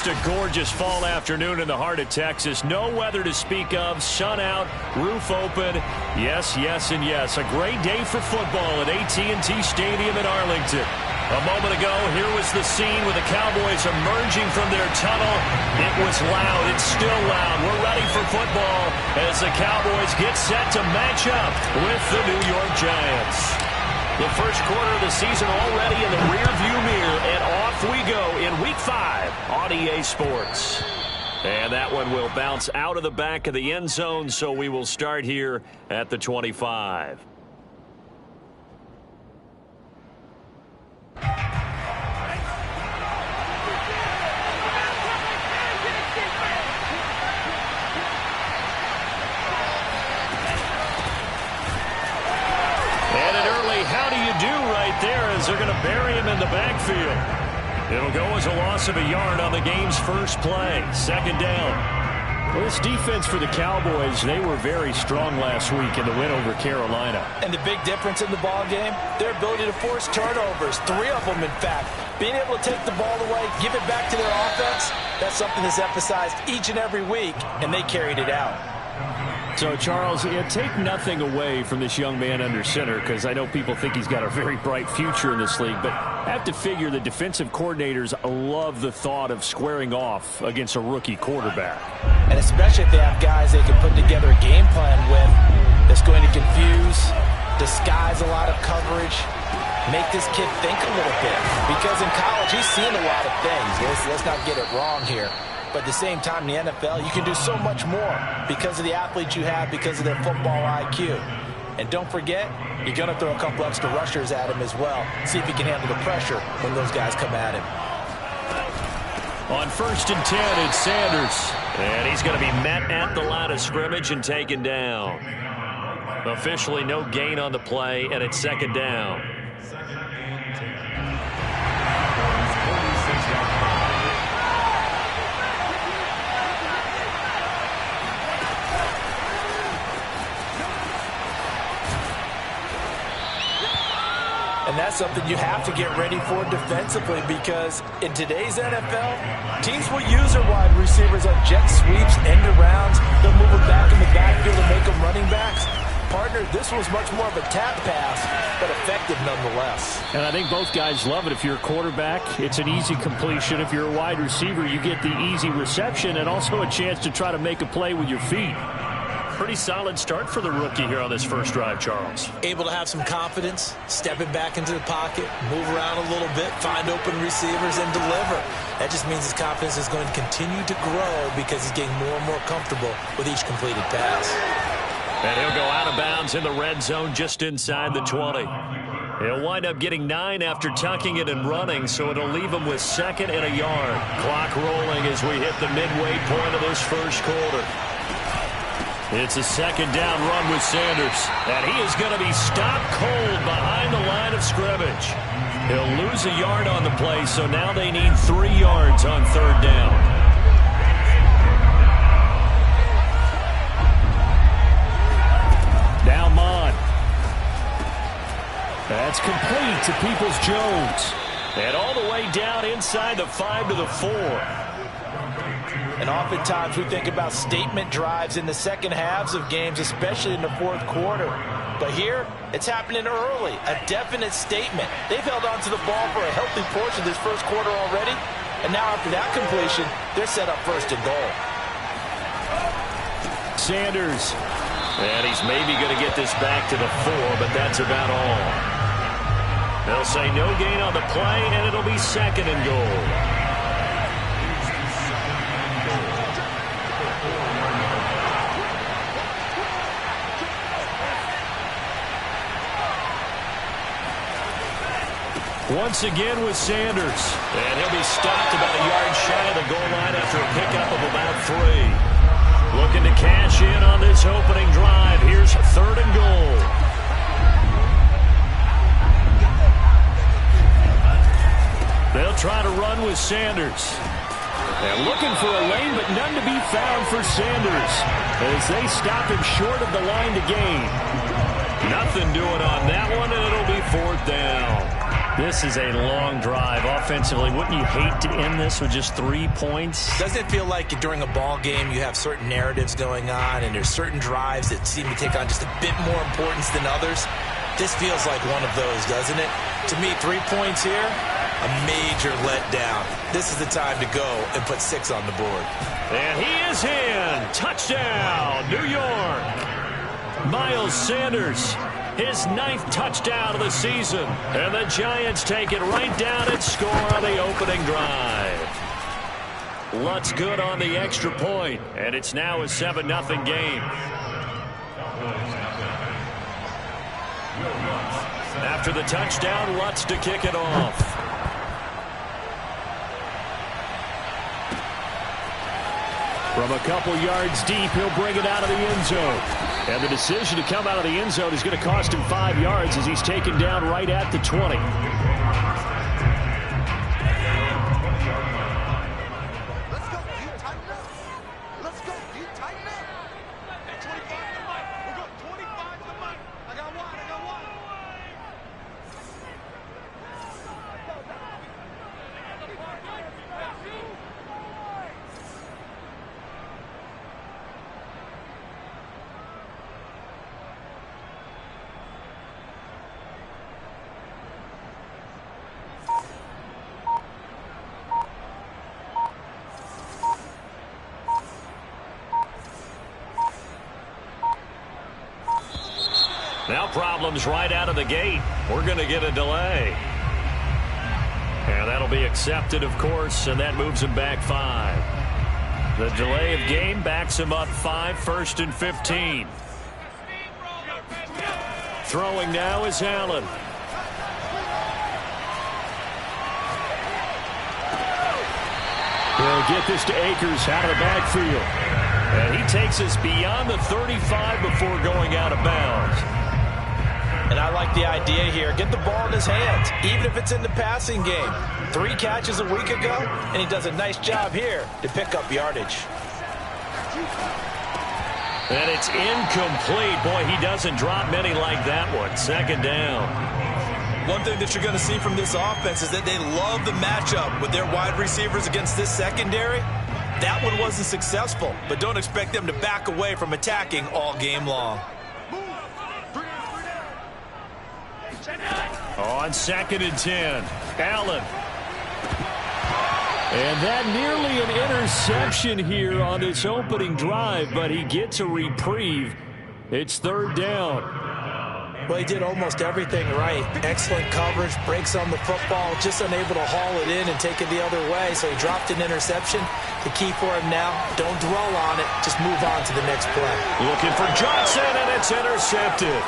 Just a gorgeous fall afternoon in the heart of Texas. No weather to speak of. Sun out, roof open. Yes, yes, and yes. A great day for football at AT&T Stadium in Arlington. A moment ago, here was the scene with the Cowboys emerging from their tunnel. It was loud. It's still loud. We're ready for football as the Cowboys get set to match up with the New York Giants. The first quarter of the season already in the rearview mirror, and off we go in Week 5 on EA Sports. And that one will bounce out of the back of the end zone, so we will start here at the 25. There as they're going to bury him in the backfield. It'll go as a loss of a yard on the game's first play. Second down. Well, this defense for the Cowboys, they were very strong last week in the win over Carolina. And the big difference in the ball game, their ability to force turnovers, 3 of them in fact. Being able to take the ball away, give it back to their offense, that's something that's emphasized each and every week, and they carried it out. So, Charles, take nothing away from this young man under center, because I know people think he's got a very bright future in this league, but I have to figure the defensive coordinators love the thought of squaring off against a rookie quarterback. And especially if they have guys they can put together a game plan with that's going to confuse, disguise a lot of coverage, make this kid think a little bit. Because in college, he's seen a lot of things. Let's not get it wrong here. But at the same time, in the NFL, you can do so much more because of the athletes you have, because of their football IQ. And don't forget, you're going to throw a couple extra rushers at him as well. See if he can handle the pressure when those guys come at him. On 1st and 10, it's Sanders. And he's going to be met at the line of scrimmage and taken down. Officially no gain on the play, and it's second down. And that's something you have to get ready for defensively, because in today's NFL, teams will use their wide receivers on jet sweeps, end arounds. They'll move them back in the backfield and make them running backs. Partner, this was much more of a tap pass, but effective nonetheless. And I think both guys love it. If you're a quarterback, it's an easy completion. If you're a wide receiver, you get the easy reception and also a chance to try to make a play with your feet. Pretty solid start for the rookie here on this first drive, Charles. Able to have some confidence, stepping back into the pocket, move around a little bit, find open receivers, and deliver. That just means his confidence is going to continue to grow because he's getting more and more comfortable with each completed pass. And he'll go out of bounds in the red zone just inside the 20. He'll wind up getting 9 after tucking it and running, so it'll leave him with 2nd and a yard. Clock rolling as we hit the midway point of this first quarter. It's a second down run with Sanders, and he is going to be stopped cold behind the line of scrimmage. He'll lose a yard on the play, so now they need 3 yards on 3rd down. Now Mond. That's complete to Peoples-Jones. And all the way down inside the 5 to the 4. And oftentimes we think about statement drives in the second halves of games, especially in the 4th quarter. But here, it's happening early, a definite statement. They've held on to the ball for a healthy portion of this first quarter already. And now after that completion, they're set up 1st and goal. Sanders. And he's maybe going to get this back to the 4, but that's about all. They'll say no gain on the play, and it'll be 2nd and goal. Once again with Sanders. And he'll be stopped about a yard shy of the goal line after a pickup of about 3. Looking to cash in on this opening drive. Here's 3rd and goal. They'll try to run with Sanders. And looking for a lane, but none to be found for Sanders as they stop him short of the line to gain. Nothing doing on that one, and it'll be 4th down. This is a long drive offensively. Wouldn't you hate to end this with just 3 points? Doesn't it feel like during a ball game you have certain narratives going on and there's certain drives that seem to take on just a bit more importance than others? This feels like one of those, doesn't it? To me, 3 points here, a major letdown. This is the time to go and put 6 on the board. And he is in. Touchdown, New York. Miles Sanders, his 9th touchdown of the season. And the Giants take it right down and score on the opening drive. Lutz good on the extra point, and it's now a 7-0 game. After the touchdown, Lutz to kick it off. From a couple yards deep, he'll bring it out of the end zone. And the decision to come out of the end zone is going to cost him 5 yards as he's taken down right at the 20. Now problems right out of the gate. We're going to get a delay. And that'll be accepted, of course, and that moves him back 5. The delay of game backs him up 5, 1st and 15. Throwing now is Allen. He'll get this to Akers out of the backfield. And he takes us beyond the 35 before going out of bounds. And I like the idea here. Get the ball in his hands, even if it's in the passing game. 3 catches a week ago, and he does a nice job here to pick up yardage. And it's incomplete. Boy, he doesn't drop many like that one. 2nd down. One thing that you're going to see from this offense is that they love the matchup with their wide receivers against this secondary. That one wasn't successful, but don't expect them to back away from attacking all game long. On 2nd and 10, Allen. And that nearly an interception here on this opening drive, but he gets a reprieve. It's 3rd down. Well, he did almost everything right. Excellent coverage, breaks on the football, just unable to haul it in and take it the other way, so he dropped an interception. The key for him now, don't dwell on it, just move on to the next play. Looking for Johnson, and it's intercepted.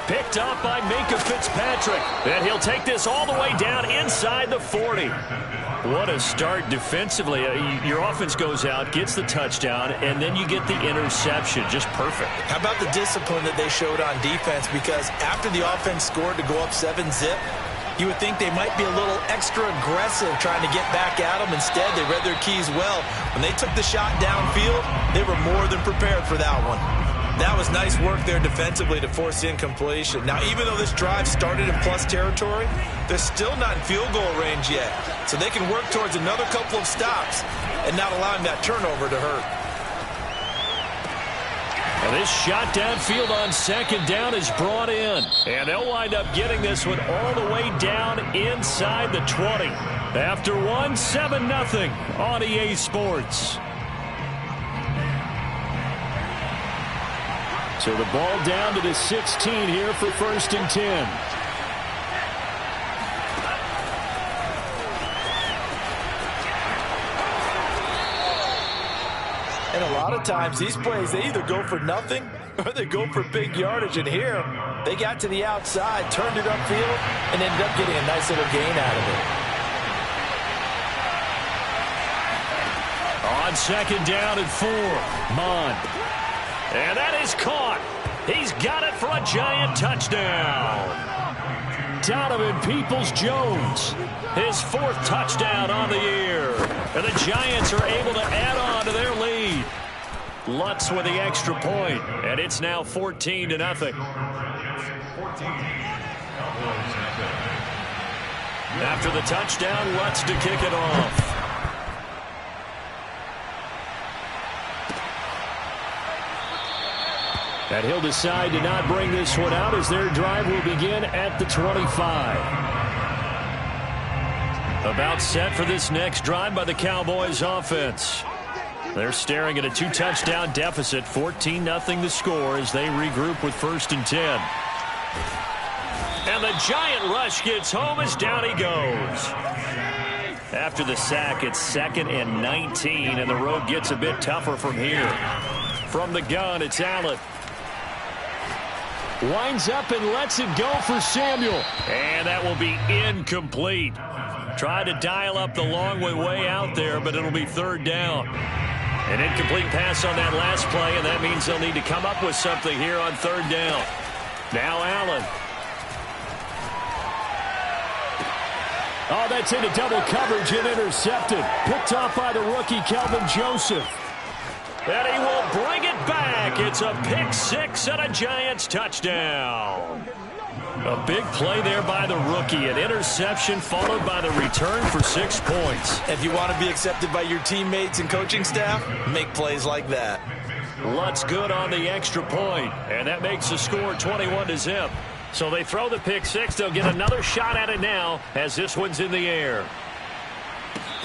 Picked up by Minka Fitzpatrick. And he'll take this all the way down inside the 40. What a start defensively. Your offense goes out, gets the touchdown, and then you get the interception. Just perfect. How about the discipline that they showed on defense? Because after the offense scored to go up 7-zip, you would think they might be a little extra aggressive trying to get back at them. Instead, they read their keys well. When they took the shot downfield, they were more than prepared for that one. That was nice work there defensively to force incompletion. Now, even though this drive started in plus territory, they're still not in field goal range yet. So they can work towards another couple of stops and not allowing that turnover to hurt. And this shot downfield on 2nd down is brought in. And they'll wind up getting this one all the way down inside the 20. After 7-0 on EA Sports. So the ball down to the 16 here for 1st and 10. And a lot of times these plays, they either go for nothing or they go for big yardage. And here, they got to the outside, turned it upfield, and ended up getting a nice little gain out of it. On 2nd down and 4, Mond. And that is caught. He's got it for a Giant touchdown. Donovan Peoples-Jones, his 4th touchdown on the year. And the Giants are able to add on to their lead. Lutz with the extra point, and it's now 14-0. After the touchdown, Lutz to kick it off. And he'll decide to not bring this one out as their drive will begin at the 25. About set for this next drive by the Cowboys offense. They're staring at a 2-touchdown deficit, 14-0 the score as they regroup with 1st and 10. And the giant rush gets home as down he goes. After the sack, it's 2nd and 19, and the road gets a bit tougher from here. From the gun, it's Allen. Winds up and lets it go for Samuel. And that will be incomplete. Tried to dial up the long way out there, but it'll be 3rd down. An incomplete pass on that last play, and that means they'll need to come up with something here on 3rd down. Now Allen. Oh, that's into double coverage and intercepted. Picked off by the rookie, Kelvin Joseph. And he will bring it back. It's a pick 6 and a Giants touchdown. A big play there by the rookie. An interception followed by the return for 6 points. If you want to be accepted by your teammates and coaching staff, make plays like that. Lutz good on the extra point, and that makes the score 21-0. So they throw the pick 6. They'll get another shot at it now as this one's in the air.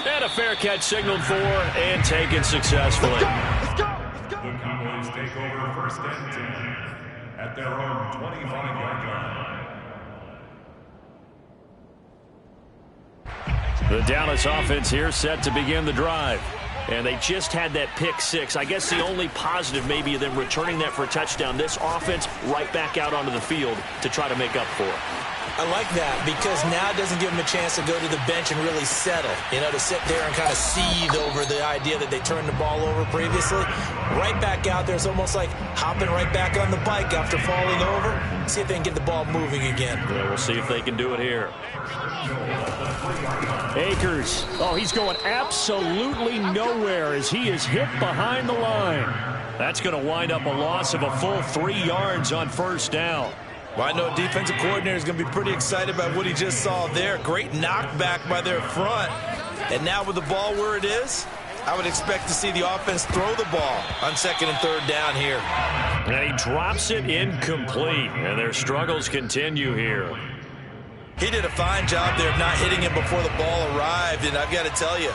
And a fair catch signaled for and taken successfully. Let's go. The Cowboys take over 1st and 10 at their own 25-yard line. The Dallas offense here set to begin the drive. And they just had that pick 6. I guess the only positive maybe of them returning that for a touchdown. This offense right back out onto the field to try to make up for it. I like that because now it doesn't give them a chance to go to the bench and really settle. You know, to sit there and kind of seethe over the idea that they turned the ball over previously. Right back out there. It's almost like hopping right back on the bike after falling over. See if they can get the ball moving again. Yeah, we'll see if they can do it here. Akers. Oh, he's going absolutely nowhere as he is hit behind the line. That's going to wind up a loss of a full 3 yards on 1st down. Well, I know defensive coordinator is going to be pretty excited about what he just saw there. Great knockback by their front. And now with the ball where it is, I would expect to see the offense throw the ball on 2nd and 3rd down here. And he drops it incomplete. And their struggles continue here. He did a fine job there of not hitting him before the ball arrived. And I've got to tell you,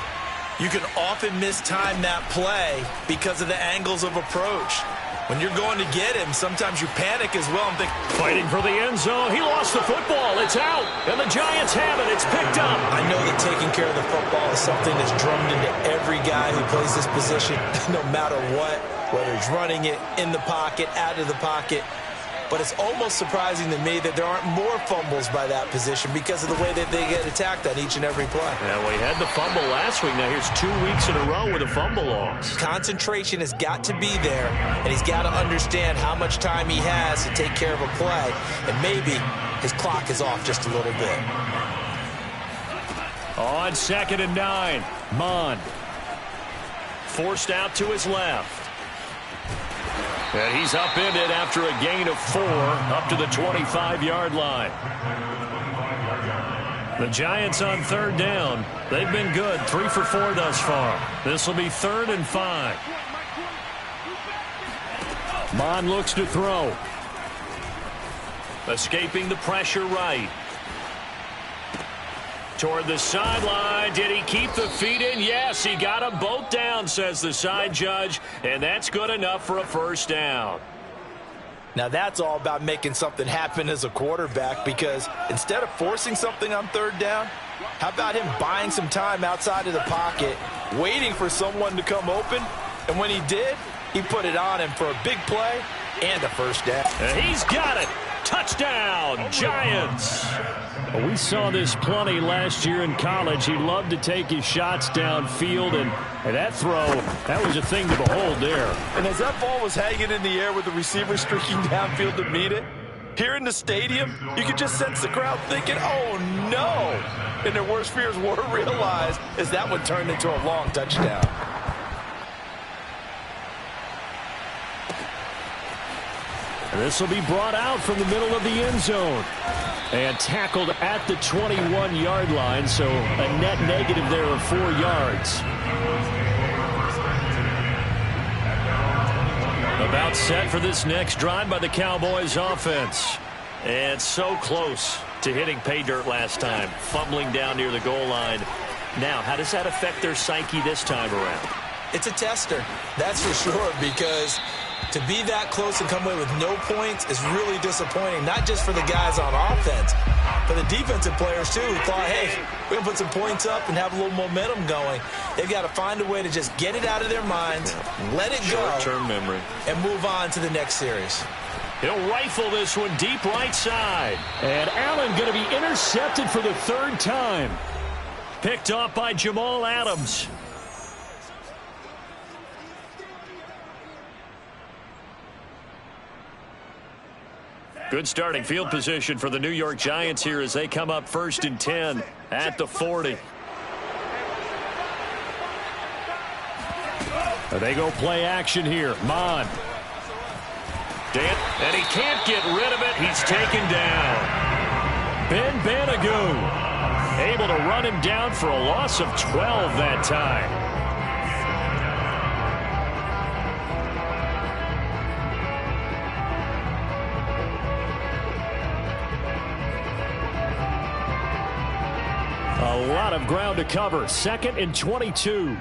you can often mistime that play because of the angles of approach. When you're going to get him, sometimes you panic as well and think, fighting for the end zone. He lost the football. It's out. And the Giants have it. It's picked up. I know that taking care of the football is something that's drummed into every guy who plays this position, no matter what, whether he's running it, in the pocket, out of the pocket. But it's almost surprising to me that there aren't more fumbles by that position because of the way that they get attacked on each and every play. Yeah, well, he had the fumble last week. Now here's 2 weeks in a row with a fumble loss. Concentration has got to be there, and he's got to understand how much time he has to take care of a play, and maybe his clock is off just a little bit. On 2nd and 9, Mon. Forced out to his left. And he's upended after a gain of 4 up to the 25-yard line. The Giants on 3rd down. They've been good, 3 for 4 thus far. This will be 3rd and 5. Mon looks to throw. Escaping the pressure right. Toward the sideline. Did he keep the feet in? Yes, he got them both down, says the side judge, and that's good enough for a 1st down. Now that's all about making something happen as a quarterback, because instead of forcing something on 3rd down, how about him buying some time outside of the pocket, waiting for someone to come open, and when he did, he put it on him for a big play and a 1st down. And he's got it. Touchdown, Giants. Well, we saw this plenty last year in college. He loved to take his shots downfield, and that throw, that was a thing to behold there. And as that ball was hanging in the air with the receiver streaking downfield to meet it, here in the stadium, you could just sense the crowd thinking, oh, no. And their worst fears were realized as that one turned into a long touchdown. This will be brought out from the middle of the end zone. And tackled at the 21-yard line, so a net negative there of 4 yards. About set for this next drive by the Cowboys offense. And so close to hitting pay dirt last time, fumbling down near the goal line. Now, how does that affect their psyche this time around? It's a tester, that's for sure, because to be that close and come away with no points is really disappointing, not just for the guys on offense, but the defensive players, too, who thought, hey, we're going to put some points up and have a little momentum going. They've got to find a way to just get it out of their minds, let it go, short-term memory, and move on to the next series. He'll rifle this one deep right side. And Allen going to be intercepted for the 3rd time. Picked off by Jamal Adams. Good starting field position for the New York Giants here as they come up 1st and 10 at the 40. They go play action here. Mon. And he can't get rid of it. He's taken down. Ben Banagoo able to run him down for a loss of 12 that time. A lot of ground to cover. 2nd and 22.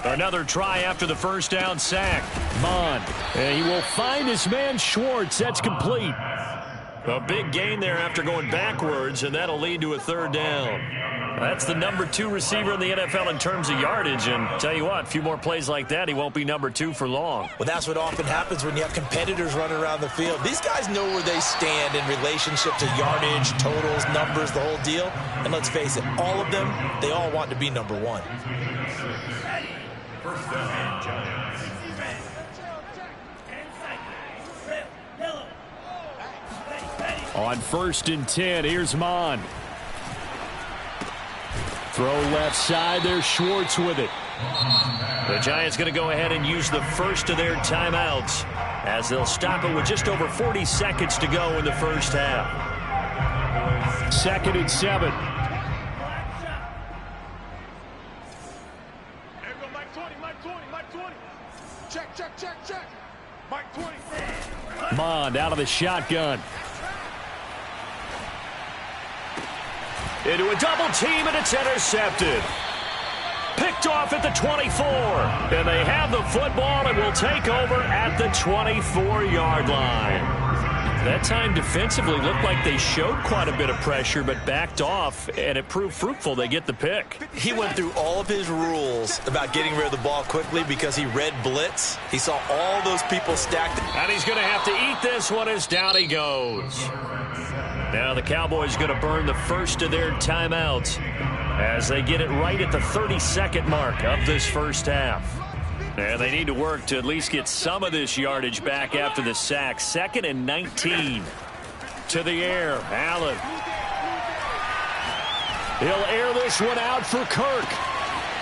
Another try after the first down sack. Mon. And he will find his man Schwartz. That's complete. A big gain there after going backwards, and that'll lead to a 3rd down. That's the number 2 receiver in the NFL in terms of yardage. And tell you what, a few more plays like that, he won't be number 2 for long. Well, that's what often happens when you have competitors running around the field. These guys know where they stand in relationship to yardage, totals, numbers, the whole deal. And let's face it, all of them, they all want to be number 1. First down, Giants. On 1st and 10, here's Mon. Throw left side, there's Schwartz with it. The Giants going to go ahead and use the first of their timeouts as they'll stop it with just over 40 seconds to go in the first half. 2nd and 7. Check. Mike 20. Mond out of the shotgun. Into a double team, and it's intercepted. Picked off at the 24. And they have the football and will take over at the 24-yard line. That time defensively looked like they showed quite a bit of pressure but backed off, and it proved fruitful. They get the pick. He went through all of his rules about getting rid of the ball quickly because he read blitz. He saw all those people stacked. And he's going to have to eat this one as down he goes. Now the Cowboys going to burn the first of their timeouts as they get it right at the 32nd mark of this first half. And they need to work to at least get some of this yardage back after the sack. 2nd and 19. To the air. Allen. He'll air this one out for Kirk.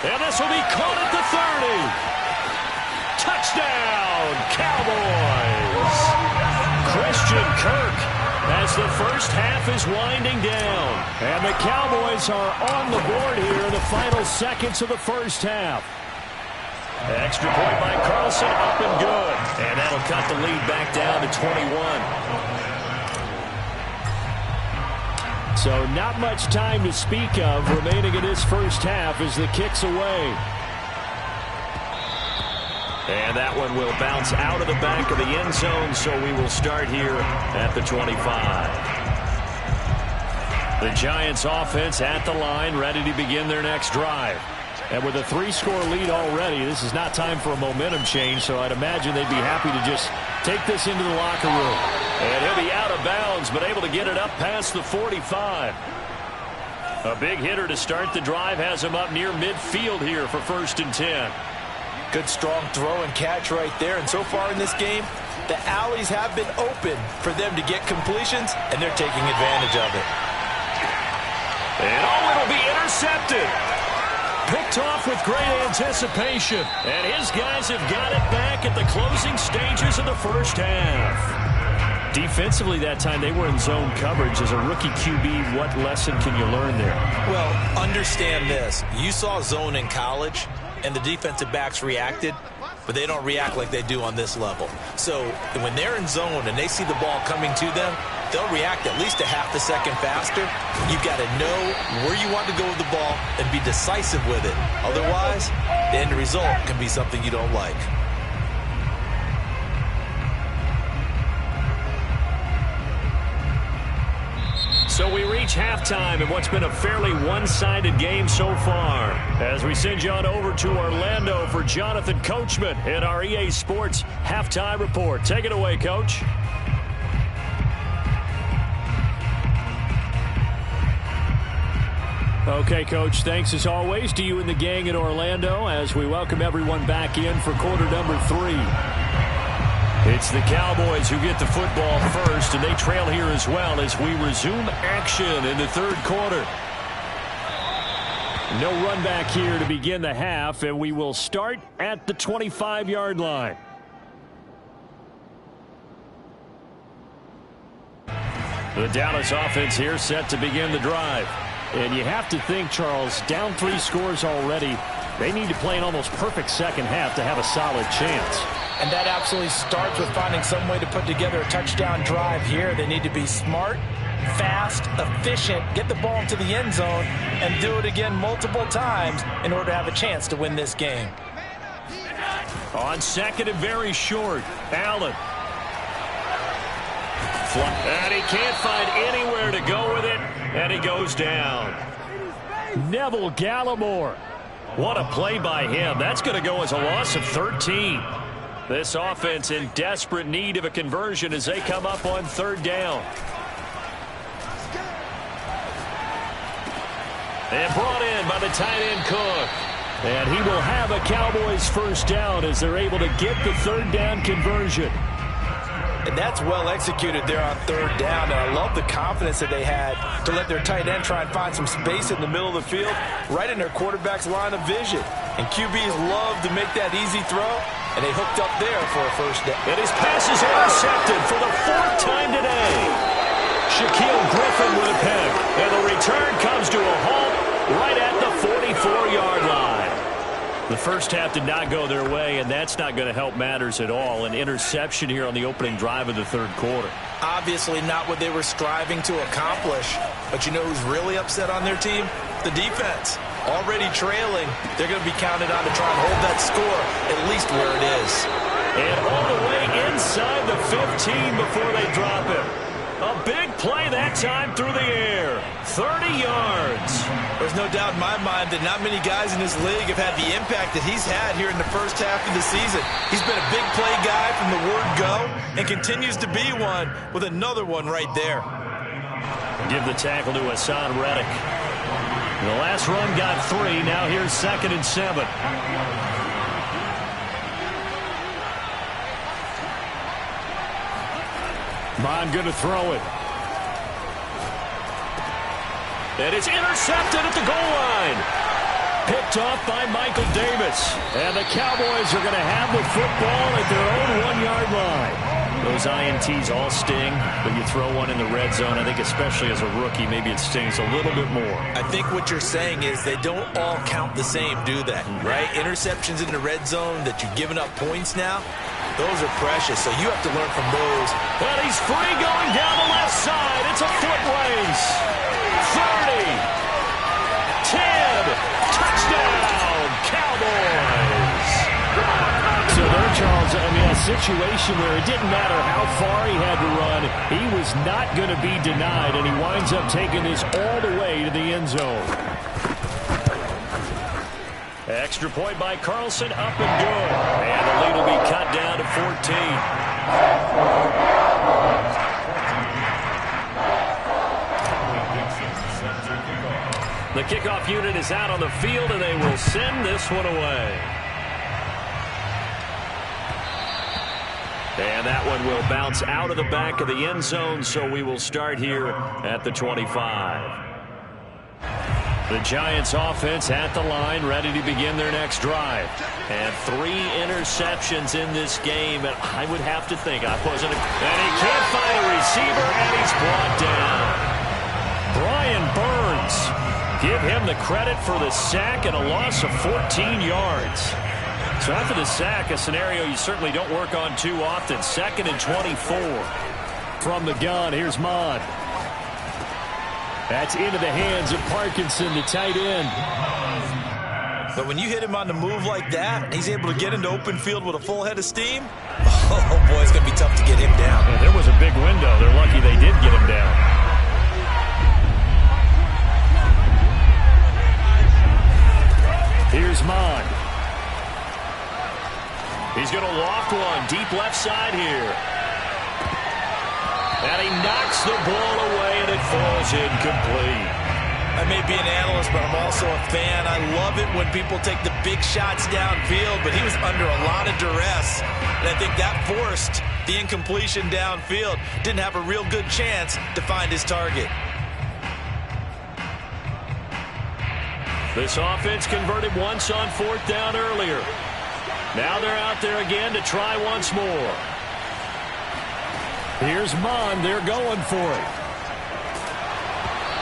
And this will be caught at the 30. Touchdown, Cowboys. Christian Kirk as the first half is winding down. And the Cowboys are on the board here in the final seconds of the first half. Extra point by Carlson, up and good. And that'll cut the lead back down to 21. So not much time to speak of remaining in this first half as the kick's away. And that one will bounce out of the back of the end zone, so we will start here at the 25. The Giants offense at the line, ready to begin their next drive. And with a 3-score lead already, this is not time for a momentum change, so I'd imagine they'd be happy to just take this into the locker room. And he'll be out of bounds, but able to get it up past the 45. A big hitter to start the drive has him up near midfield here for 1st and 10. Good strong throw and catch right there. And so far in this game, the alleys have been open for them to get completions, and they're taking advantage of it. And it'll be intercepted. Picked off with great anticipation. And his guys have got it back at the closing stages of the first half. Defensively that time, they were in zone coverage. As a rookie QB, what lesson can you learn there? Well, understand this. You saw zone in college, and the defensive backs reacted, but they don't react like they do on this level. So when they're in zone and they see the ball coming to them, they'll react at least a half a second faster. You've got to know where you want to go with the ball and be decisive with it. Otherwise, the end result can be something you don't like. So we reach halftime in what's been a fairly one-sided game so far. As we send you on over to Orlando for Jonathan Coachman in our EA Sports Halftime Report. Take it away, Coach. Okay, Coach, thanks as always to you and the gang in Orlando as we welcome everyone back in for quarter number 3. It's the Cowboys who get the football first, and they trail here as well as we resume action in the third quarter. No run back here to begin the half, and we will start at the 25-yard line. The Dallas offense here set to begin the drive. And you have to think, Charles, down 3 scores already. They need to play an almost perfect second half to have a solid chance. And that absolutely starts with finding some way to put together a touchdown drive here. They need to be smart, fast, efficient, get the ball into the end zone, and do it again multiple times in order to have a chance to win this game. On second and very short, Allen. And he can't find anywhere to go with it, and he goes down. Neville Gallimore. What a play by him. That's going to go as a loss of 13. This offense in desperate need of a conversion as they come up on third down. And brought in by the tight end Cook. And he will have a Cowboys first down as they're able to get the third down conversion. And that's well executed there on third down. And I love the confidence that they had to let their tight end try and find some space in the middle of the field, right in their quarterback's line of vision. And QBs love to make that easy throw, and they hooked up there for a first down. And his pass is intercepted for the 4th time today. Shaquille Griffin with a pick. And the return comes to a halt right at the 44-yard line. The first half did not go their way, and that's not going to help matters at all. An interception here on the opening drive of the third quarter. Obviously not what they were striving to accomplish. But you know who's really upset on their team? The defense. Already trailing. They're going to be counted on to try and hold that score at least where it is. And all the way inside the 15 before they drop it. A big play that time through the air. 30 yards. There's no doubt in my mind that not many guys in this league have had the impact that he's had here in the first half of the season. He's been a big play guy from the word go and continues to be one with another one right there. Give the tackle to Hassan Reddick. The last run got 3. Now here's 2nd and 7. Bond going to throw it. And it's intercepted at the goal line. Picked off by Michael Davis. And the Cowboys are going to have the football at their own 1-yard line. Those INTs all sting, but you throw one in the red zone, I think especially as a rookie, maybe it stings a little bit more. I think what you're saying is they don't all count the same, do they? Right? Interceptions in the red zone that you've given up points now, those are precious, so you have to learn from those. But he's free going down the left side. It's a foot race. 30. 10. Touchdown, Cowboys. So there, Charles, I mean, a situation where it didn't matter how far he had to run, he was not going to be denied, and he winds up taking this all the way to the end zone. Extra point by Carlson, up and good. And the lead will be cut down to 14. The kickoff unit is out on the field, and they will send this one away. And that one will bounce out of the back of the end zone, so we will start here at the 25. The Giants offense at the line, ready to begin their next drive. And 3 interceptions in this game, and I would have to think I wasn't. And he can't find a receiver, and he's brought down. Brian Burns, give him the credit for the sack and a loss of 14 yards. So after the sack, a scenario you certainly don't work on too often. 2nd and 24. From the gun, here's Mond. That's into the hands of Parkinson, the tight end. But when you hit him on the move like that, he's able to get into open field with a full head of steam. Oh, boy, it's going to be tough to get him down. Yeah, there was a big window. They're lucky they did get him down. Here's Mond. He's going to loft one deep left side here. And he knocks the ball away, and it falls incomplete. I may be an analyst, but I'm also a fan. I love it when people take the big shots downfield, but he was under a lot of duress. And I think that forced the incompletion downfield. Didn't have a real good chance to find his target. This offense converted once on 4th down earlier. Now they're out there again to try once more. Here's Mond. They're going for it.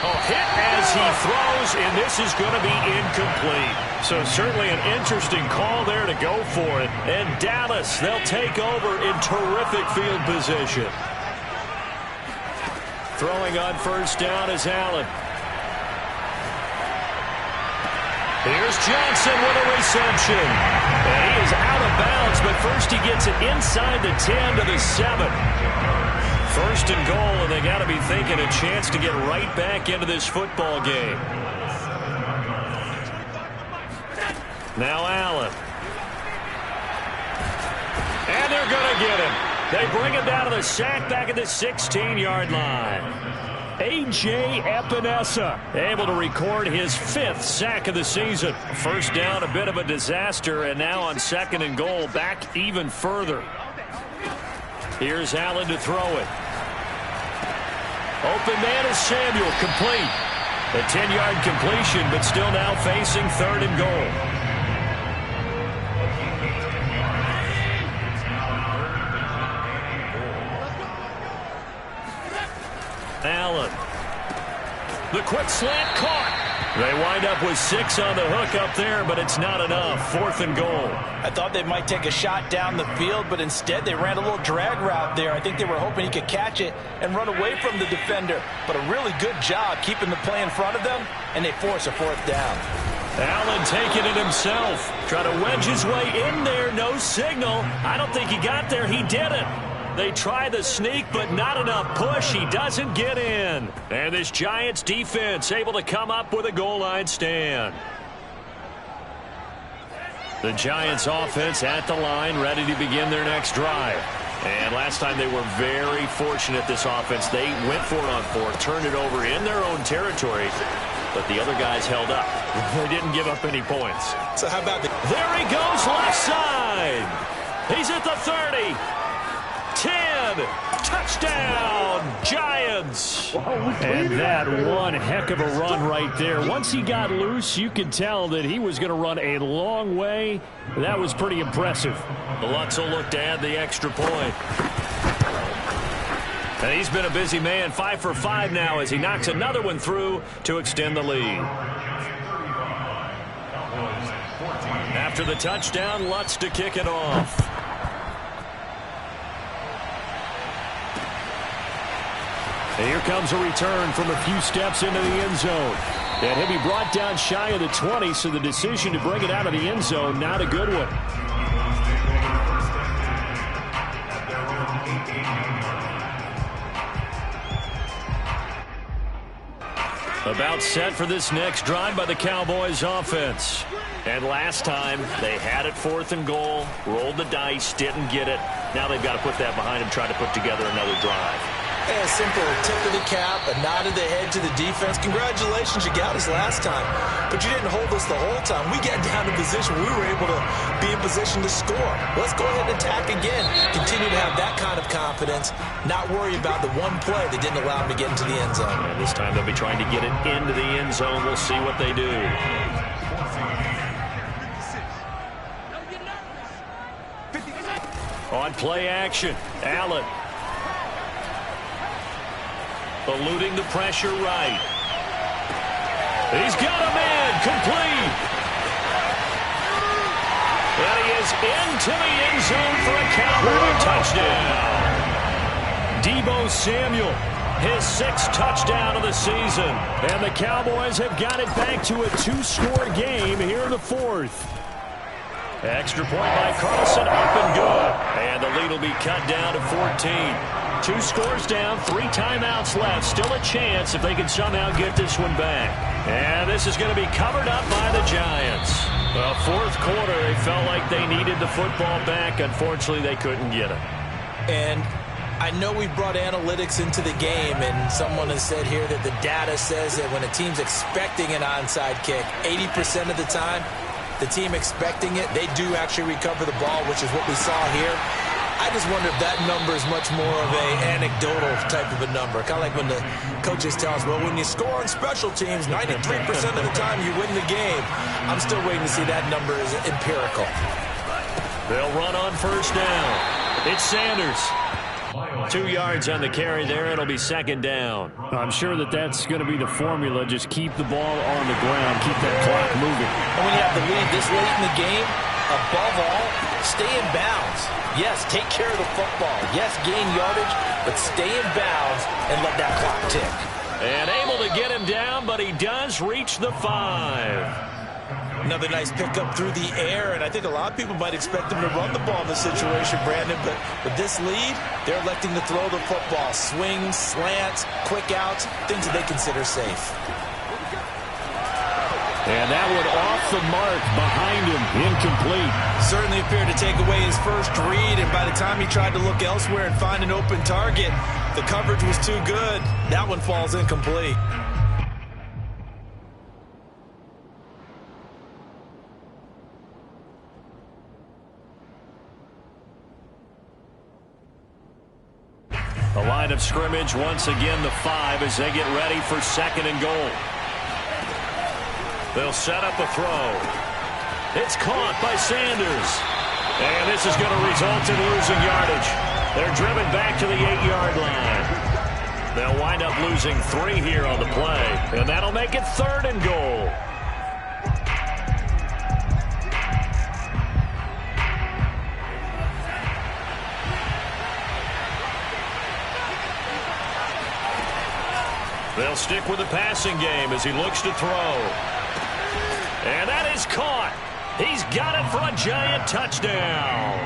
Oh, hit as he throws, and this is going to be incomplete. So certainly an interesting call there to go for it. And Dallas, they'll take over in terrific field position. Throwing on 1st down is Allen. Here's Johnson with a reception. And he is out of bounds, but first he gets it inside the 10 to the 7. 1st and goal, and they got to be thinking a chance to get right back into this football game. Now Allen. And they're going to get him. They bring him down to the sack back at the 16-yard line. A.J. Epinesa able to record his 5th sack of the season. 1st down, a bit of a disaster, and now on 2nd and goal, back even further. Here's Allen to throw it. Open man is Samuel, complete. A 10-yard completion, but still now facing 3rd and goal. Allen. The quick slant caught. They wind up with 6 on the hook up there, but it's not enough. 4th and goal. I thought they might take a shot down the field, but instead they ran a little drag route there. I think they were hoping he could catch it and run away from the defender. But a really good job keeping the play in front of them, and they force a 4th down. Allen taking it himself. Trying to wedge his way in there. No signal. I don't think he got there. He didn't. They try the sneak, but not enough push. He doesn't get in. And this Giants defense able to come up with a goal line stand. The Giants offense at the line, ready to begin their next drive. And last time they were very fortunate, this offense. They went for it on 4th, turned it over in their own territory, but the other guys held up. They didn't give up any points. So how about there he goes, left side. He's at the 30. 10, touchdown, Giants. And that one heck of a run right there. Once he got loose, you could tell that he was going to run a long way. That was pretty impressive. The Lutz will look to add the extra point. And he's been a busy man, 5 for 5 now as he knocks another one through to extend the lead. After the touchdown, Lutz to kick it off. And here comes a return from a few steps into the end zone. And he'll be brought down shy of the 20, so the decision to bring it out of the end zone, not a good one. About set for this next drive by the Cowboys offense. And last time, they had it 4th and goal, rolled the dice, didn't get it. Now they've got to put that behind them, try to put together another drive. A simple tip of the cap, a nod of the head to the defense. Congratulations, you got us last time. But you didn't hold us the whole time. We got down to position where we were able to be in position to score. Let's go ahead and attack again. Continue to have that kind of confidence, not worry about the one play that didn't allow them to get into the end zone. And this time they'll be trying to get it into the end zone. We'll see what they do. On play action, Allen. Eluding the pressure right. He's got a man complete. And he is into the end zone for a Cowboy touchdown. Deebo Samuel, his 6th touchdown of the season. And the Cowboys have got it back to a 2-score game here in the 4th. Extra point by Carlson, up and good. And the lead will be cut down to 14. 2 scores down, 3 timeouts left. Still a chance if they can somehow get this one back. And this is going to be covered up by the Giants. Well, 4th quarter, they felt like they needed the football back. Unfortunately, they couldn't get it. And I know we've brought analytics into the game, and someone has said here that the data says that when a team's expecting an onside kick, 80% of the time, the team expecting it, they do actually recover the ball, which is what we saw here. I just wonder if that number is much more of a anecdotal type of a number. Kind of like when the coaches tell us, well, when you score on special teams, 93% of the time you win the game. I'm still waiting to see that number is empirical. They'll run on 1st down. It's Sanders. 2 yards on the carry there. It'll be 2nd down. I'm sure that's going to be the formula. Just keep the ball on the ground. Keep that clock moving. And when you have the lead this late in the game, above all, stay in bounds. Yes, take care of the football. Yes, gain yardage, but stay in bounds and let that clock tick. And able to get him down, but he does reach the 5. Another nice pickup through the air, and I think a lot of people might expect him to run the ball in this situation, Brandon, but with this lead, they're electing to throw the football. Swings, slants, quick outs, things that they consider safe. And that one off the mark behind him, incomplete. Certainly appeared to take away his first read, and by the time he tried to look elsewhere and find an open target, the coverage was too good. That one falls incomplete. The line of scrimmage, once again the 5 as they get ready for 2nd and goal. They'll set up a throw. It's caught by Sanders. And this is going to result in losing yardage. They're driven back to the 8-yard line. They'll wind up losing 3 here on the play. And that'll make it 3rd and goal. They'll stick with the passing game as he looks to throw. And that is caught. He's got it for a Giant touchdown.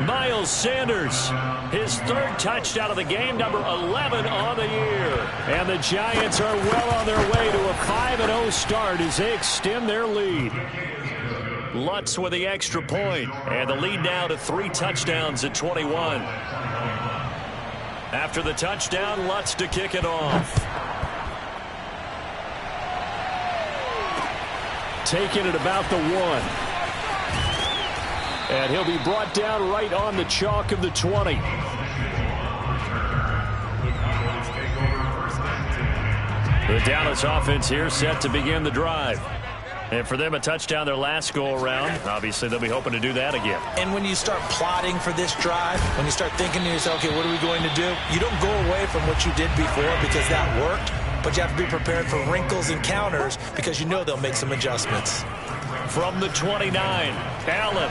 Miles Sanders, his 3rd touchdown of the game, number 11 on the year. And the Giants are well on their way to a 5-0 start as they extend their lead. Lutz with the extra point, and the lead now to 3 touchdowns at 21. After the touchdown, Lutz to kick it off. Taking it about the 1. And he'll be brought down right on the chalk of the 20. The Dallas offense here set to begin the drive. And for them, a touchdown their last go-around. Obviously, they'll be hoping to do that again. And when you start plotting for this drive, when you start thinking to yourself, okay, what are we going to do? You don't go away from what you did before because that worked. But you have to be prepared for wrinkles and counters because you know they'll make some adjustments. From the 29, Allen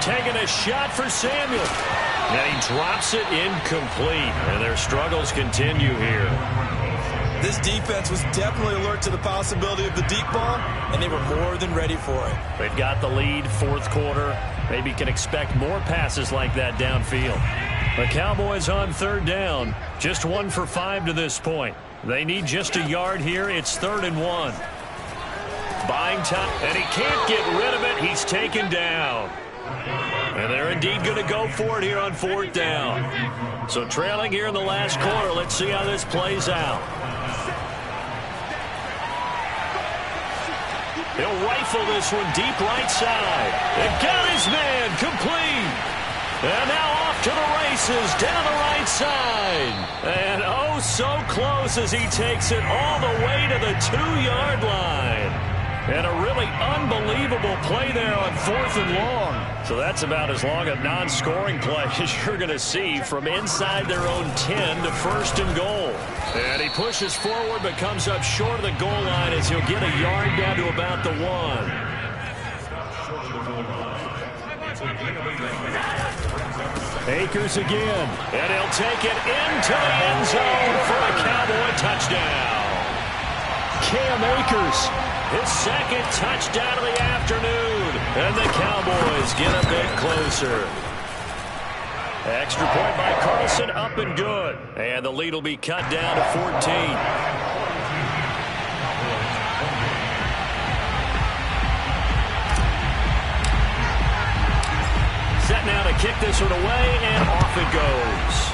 taking a shot for Samuel. And he drops it incomplete. And their struggles continue here. This defense was definitely alert to the possibility of the deep ball, and they were more than ready for it. They've got the lead, 4th quarter. Maybe can expect more passes like that downfield. The Cowboys on 3rd down. Just 1 for 5 to this point. They need just a yard here. It's 3rd and 1. Buying time, and he can't get rid of it. He's taken down. And they're indeed going to go for it here on 4th down. So trailing here in the last quarter. Let's see how this plays out. He'll rifle this one deep right side. And got his man complete. And now off to the races down the right side. And oh, so close as he takes it all the way to the 2-yard line. And a really unbelievable play there on 4th and long. So that's about as long a non-scoring play as you're going to see from inside their own 10 to 1st and goal. And he pushes forward but comes up short of the goal line as he'll get a yard down to about the 1. Akers again. And he'll take it into the end zone for a Cowboy touchdown. Cam Akers. His second touchdown of the afternoon. And the Cowboys get a bit closer. Extra point by Carlson, up and good. And the lead will be cut down to 14. Set now to kick this one away, and off it goes.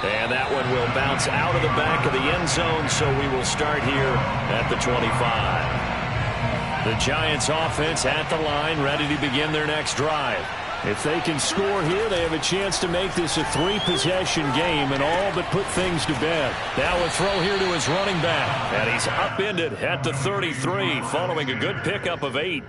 And that one will bounce out of the back of the end zone, so we will start here at the 25. The Giants offense at the line, ready to begin their next drive. If they can score here, they have a chance to make this a 3-possession game and all but put things to bed. Now a throw here to his running back. And he's upended at the 33 following a good pickup of 8.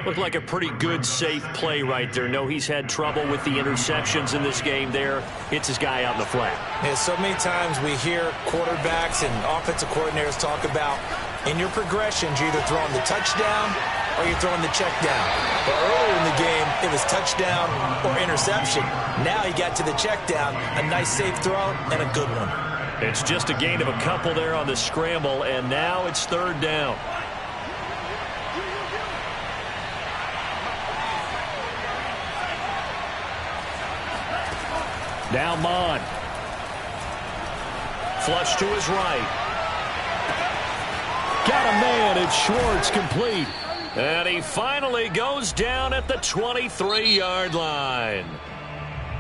Looked like a pretty good, safe play right there. No, he's had trouble with the interceptions in this game there. It's his guy out in the flat. Yeah, so many times we hear quarterbacks and offensive coordinators talk about in your progressions, you're either throwing the touchdown or you're throwing the check down. But earlier in the game, it was touchdown or interception. Now he got to the check down, a nice safe throw and a good one. It's just a gain of a couple there on the scramble, and now it's 3rd down. Now Mon. Flush to his right. Got a man. It's Schwartz, complete. And he finally goes down at the 23-yard line.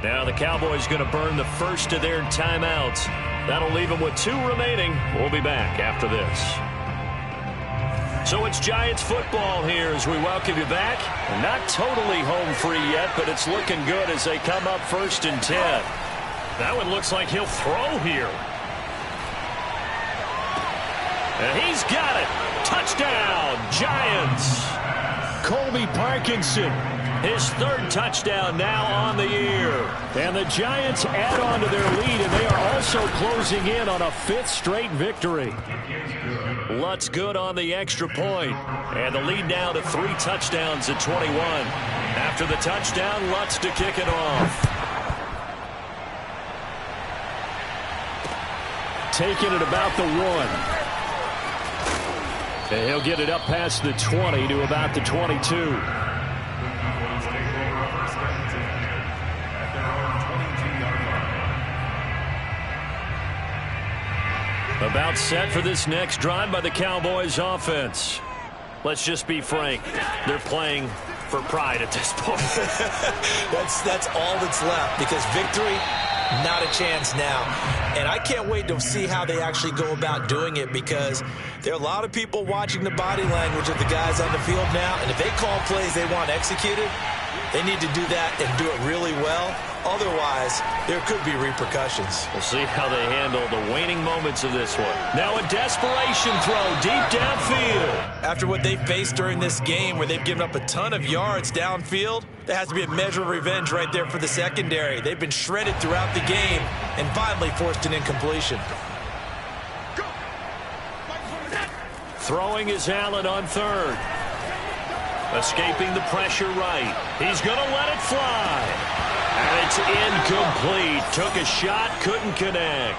Now the Cowboys going to burn the first of their timeouts. That'll leave them with 2 remaining. We'll be back after this. So it's Giants football here as we welcome you back. Not totally home free yet, but it's looking good as they come up 1st and 10. That one looks like he'll throw here. And he's got it. Touchdown, Giants. Colby Parkinson. His 3rd touchdown now on the year. And the Giants add on to their lead, and they are also closing in on a 5th straight victory. Lutz good on the extra point. And the lead now to 3 touchdowns at 21. After the touchdown, Lutz to kick it off. Taking it about the 1. And he'll get it up past the 20 to about the 22. About set for this next drive by the Cowboys offense. Let's just be frank. They're playing for pride at this point. That's all that's left, because victory, not a chance now. And I can't wait to see how they actually go about doing it, because there are a lot of people watching the body language of the guys on the field now. And if they call plays they want executed, they need to do that and do it really well. Otherwise, there could be repercussions. We'll see how they handle the waning moments of this one. Now a desperation throw deep downfield. After what they faced during this game, where they've given up a ton of yards downfield, there has to be a measure of revenge right there for the secondary. They've been shredded throughout the game and finally forced an incompletion. Throwing is Allen on 3rd. Escaping the pressure right. He's going to let it fly. And it's incomplete. Took a shot, couldn't connect.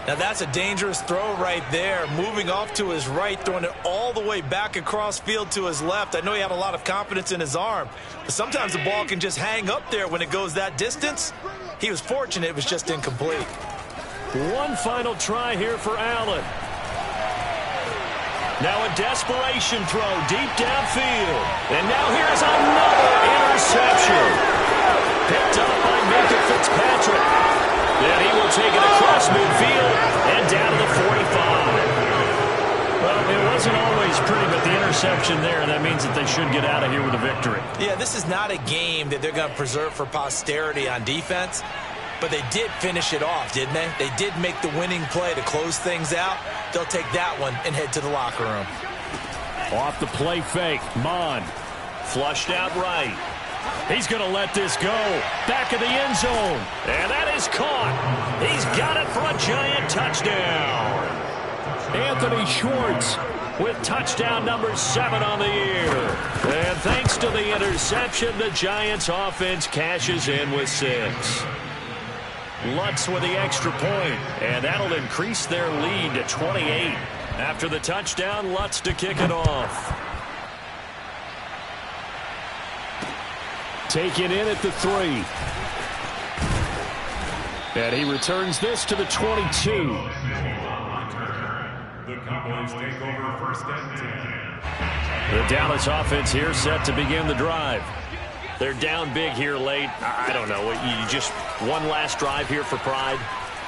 Now that's a dangerous throw right there. Moving off to his right, throwing it all the way back across field to his left. I know he had a lot of confidence in his arm, but sometimes the ball can just hang up there when it goes that distance. He was fortunate it was just incomplete. One final try here for Allen. Now a desperation throw deep downfield. And now here's another interception. Picked up by Minka Fitzpatrick. Then he will take it across midfield and down to the 45. Well, it wasn't always pretty, but the interception there, that means that they should get out of here with a victory. Yeah, this is not a game that they're going to preserve for posterity on defense, but they did finish it off, didn't they? They did make the winning play to close things out. They'll take that one and head to the locker room. Off the play fake, Mon. Flushed out right. He's going to let this go. Back of the end zone. And that is caught. He's got it for a giant touchdown. Anthony Schwartz with touchdown number 7 on the year. And thanks to the interception, the Giants offense cashes in with 6. Lutz with the extra point, and that'll increase their lead to 28. After the touchdown, Lutz to kick it off. Taken in at the 3. And he returns this to the 22. The Cowboys take over first and 10. The Dallas offense here set to begin the drive. They're down big here late. I don't know. You just one last drive here for pride?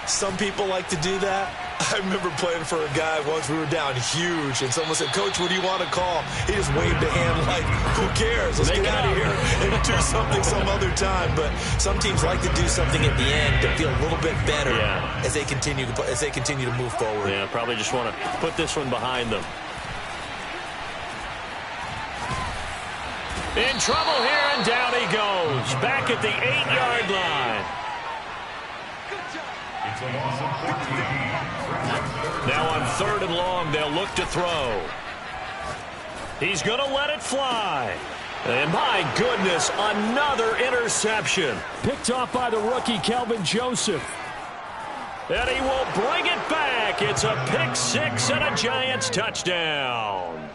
Some people like to do that. I remember playing for a guy once. We were down huge, and someone said, "Coach, what do you want to call?" He just waved a hand like, "Who cares? Let's get out of here and do something some other time." But some teams like to do something at the end to feel a little bit better as they continue to move forward. Yeah, probably just want to put this one behind them. In trouble here, and down he goes. Back at the 8-yard line. It's a loss of 14. Now on 3rd and long, they'll look to throw. He's going to let it fly. And my goodness, another interception. Picked off by the rookie, Kelvin Joseph. And he will bring it back. It's a pick 6 and a Giants touchdown.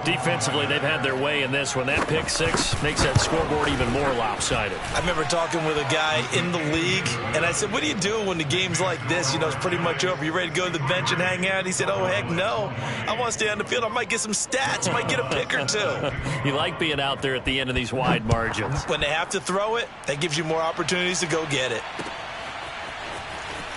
Defensively, they've had their way in this one. That pick 6 makes that scoreboard even more lopsided. I remember talking with a guy in the league, and I said, "What do you do when the game's like this? You know, it's pretty much over. You ready to go to the bench and hang out?" He said, "Oh, heck no. I want to stay on the field. I might get some stats. Might get a pick or 2. You like being out there at the end of these wide margins. When they have to throw it, that gives you more opportunities to go get it.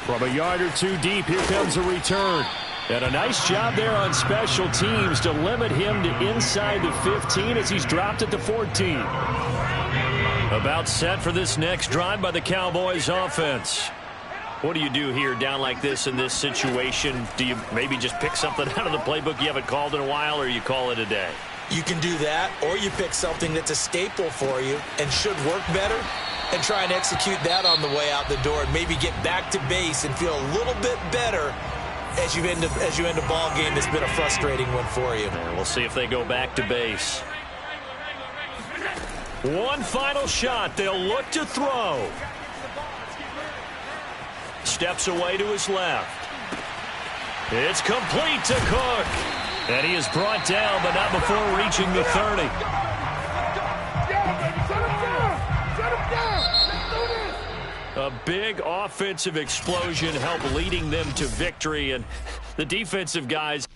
From a yard or 2 deep, here comes a return. And a nice job there on special teams to limit him to inside the 15 as he's dropped at the 14. About set for this next drive by the Cowboys offense. What do you do here down like this in this situation? Do you maybe just pick something out of the playbook you haven't called in a while, or you call it a day? You can do that, or you pick something that's a staple for you and should work better and try and execute that on the way out the door and maybe get back to base and feel a little bit better as you end a ball game that's been a frustrating one for you. And we'll see if they go back to base. One final shot. They'll look to throw. Steps away to his left. It's complete to Cook. And he is brought down, but not before reaching the 30. A big offensive explosion helped leading them to victory, and the defensive guys